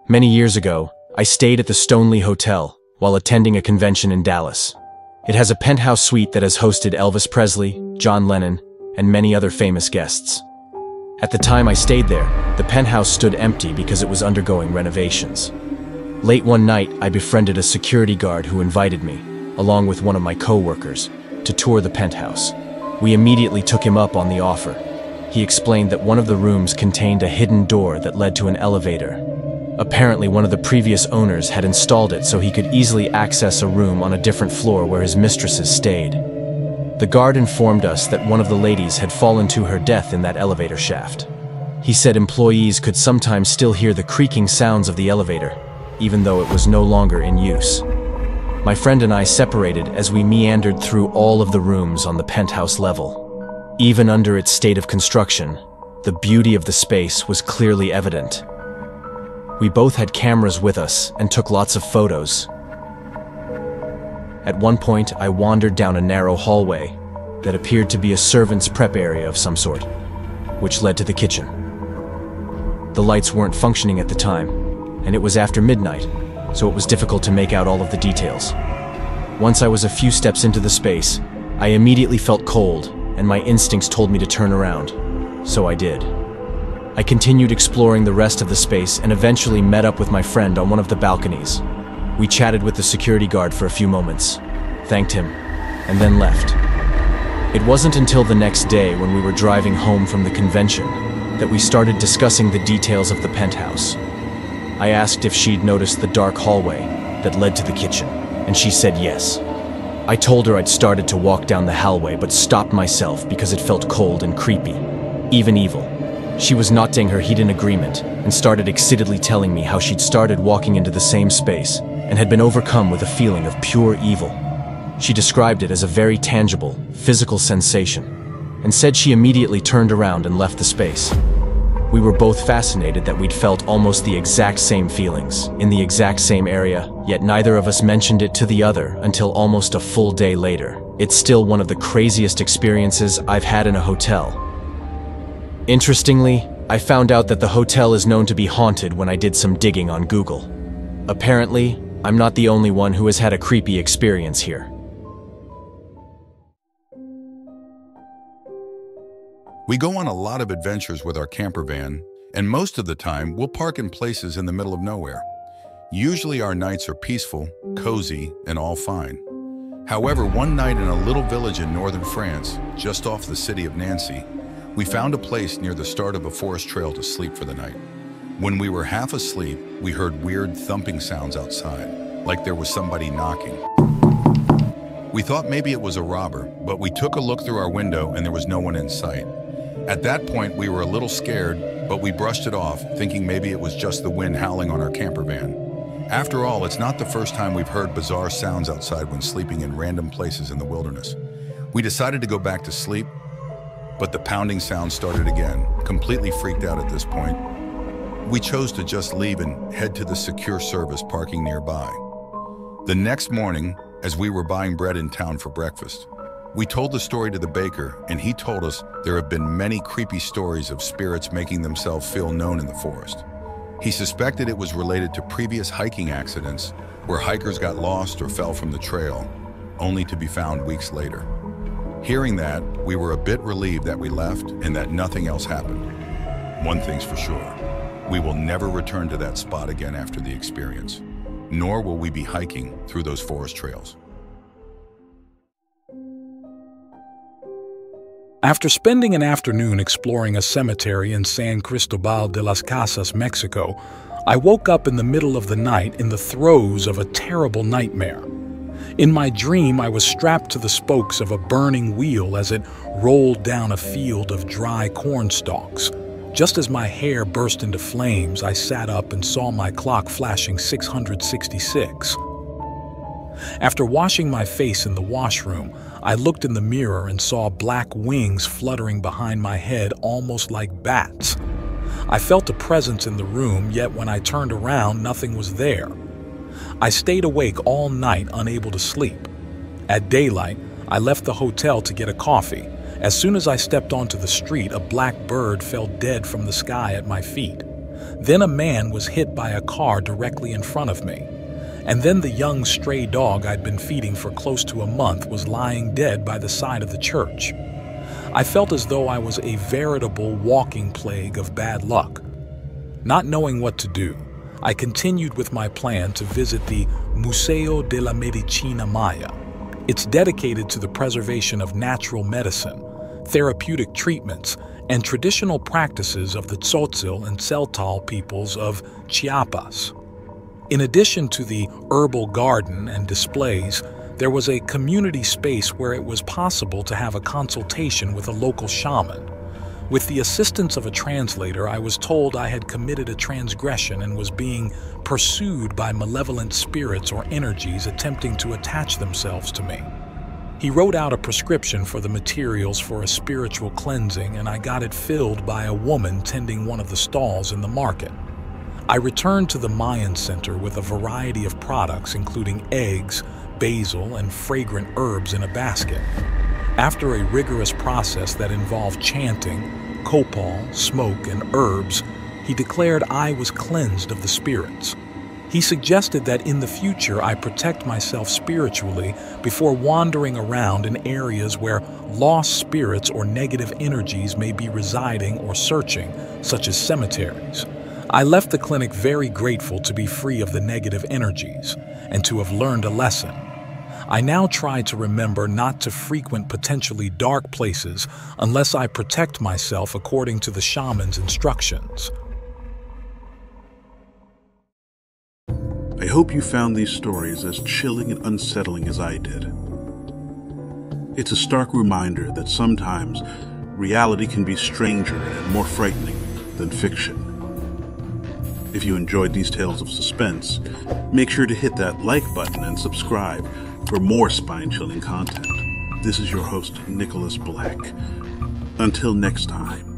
Many years ago, I stayed at the Stoneleigh Hotel while attending a convention in Dallas. It has a penthouse suite that has hosted Elvis Presley, John Lennon, and many other famous guests. At the time I stayed there, the penthouse stood empty because it was undergoing renovations. Late one night, I befriended a security guard who invited me, along with one of my co-workers, to tour the penthouse. We immediately took him up on the offer. He explained that one of the rooms contained a hidden door that led to an elevator. Apparently, one of the previous owners had installed it so he could easily access a room on a different floor where his mistresses stayed. The guard informed us that one of the ladies had fallen to her death in that elevator shaft. He said employees could sometimes still hear the creaking sounds of the elevator, even though it was no longer in use. My friend and I separated as we meandered through all of the rooms on the penthouse level. Even under its state of construction, the beauty of the space was clearly evident. We both had cameras with us and took lots of photos. At one point, I wandered down a narrow hallway that appeared to be a servant's prep area of some sort, which led to the kitchen. The lights weren't functioning at the time, and it was after midnight, so it was difficult to make out all of the details. Once I was a few steps into the space, I immediately felt cold, and my instincts told me to turn around, so I did. I continued exploring the rest of the space and eventually met up with my friend on one of the balconies. We chatted with the security guard for a few moments, thanked him, and then left. It wasn't until the next day when we were driving home from the convention that we started discussing the details of the penthouse. I asked if she'd noticed the dark hallway that led to the kitchen, and she said yes. I told her I'd started to walk down the hallway but stopped myself because it felt cold and creepy, even evil. She was nodding her head in agreement and started excitedly telling me how she'd started walking into the same space and had been overcome with a feeling of pure evil. She described it as a very tangible, physical sensation and said she immediately turned around and left the space. We were both fascinated that we'd felt almost the exact same feelings in the exact same area, yet neither of us mentioned it to the other until almost a full day later. It's still one of the craziest experiences I've had in a hotel. Interestingly, I found out that the hotel is known to be haunted when I did some digging on Google. Apparently, I'm not the only one who has had a creepy experience here. We go on a lot of adventures with our camper van, and most of the time we'll park in places in the middle of nowhere. Usually our nights are peaceful, cozy, and all fine. However, one night in a little village in northern France, just off the city of Nancy, we found a place near the start of a forest trail to sleep for the night. When we were half asleep, we heard weird thumping sounds outside, like there was somebody knocking. We thought maybe it was a robber, but we took a look through our window and there was no one in sight. At that point, we were a little scared, but we brushed it off, thinking maybe it was just the wind howling on our camper van. After all, it's not the first time we've heard bizarre sounds outside when sleeping in random places in the wilderness. We decided to go back to sleep, but the pounding sound started again. Completely freaked out at this point, we chose to just leave and head to the secure service parking nearby. The next morning, as we were buying bread in town for breakfast, we told the story to the baker, and he told us there have been many creepy stories of spirits making themselves feel known in the forest. He suspected it was related to previous hiking accidents where hikers got lost or fell from the trail, only to be found weeks later. Hearing that, we were a bit relieved that we left and that nothing else happened. One thing's for sure, we will never return to that spot again after the experience, nor will we be hiking through those forest trails. After spending an afternoon exploring a cemetery in San Cristobal de las Casas, Mexico, I woke up in the middle of the night in the throes of a terrible nightmare. In my dream, I was strapped to the spokes of a burning wheel as it rolled down a field of dry corn stalks. Just as my hair burst into flames, I sat up and saw my clock flashing 666. After washing my face in the washroom, I looked in the mirror and saw black wings fluttering behind my head almost like bats. I felt a presence in the room, yet when I turned around, nothing was there. I stayed awake all night, unable to sleep. At daylight, I left the hotel to get a coffee. As soon as I stepped onto the street, a black bird fell dead from the sky at my feet. Then a man was hit by a car directly in front of me. And then the young stray dog I'd been feeding for close to a month was lying dead by the side of the church. I felt as though I was a veritable walking plague of bad luck. Not knowing what to do, I continued with my plan to visit the Museo de la Medicina Maya. It's dedicated to the preservation of natural medicine, therapeutic treatments, and traditional practices of the Tzotzil and Tzeltal peoples of Chiapas. In addition to the herbal garden and displays, there was a community space where it was possible to have a consultation with a local shaman. With the assistance of a translator, I was told I had committed a transgression and was being pursued by malevolent spirits or energies attempting to attach themselves to me. He wrote out a prescription for the materials for a spiritual cleansing, and I got it filled by a woman tending one of the stalls in the market. I returned to the Mayan Center with a variety of products, including eggs, basil, and fragrant herbs in a basket. After a rigorous process that involved chanting, copal, smoke, and herbs, he declared I was cleansed of the spirits. He suggested that in the future I protect myself spiritually before wandering around in areas where lost spirits or negative energies may be residing or searching, such as cemeteries. I left the clinic very grateful to be free of the negative energies and to have learned a lesson. I now try to remember not to frequent potentially dark places unless I protect myself according to the shaman's instructions. I hope you found these stories as chilling and unsettling as I did. It's a stark reminder that sometimes reality can be stranger and more frightening than fiction. If you enjoyed these tales of suspense, make sure to hit that like button and subscribe for more spine-chilling content. This is your host, Nicholas Black. Until next time.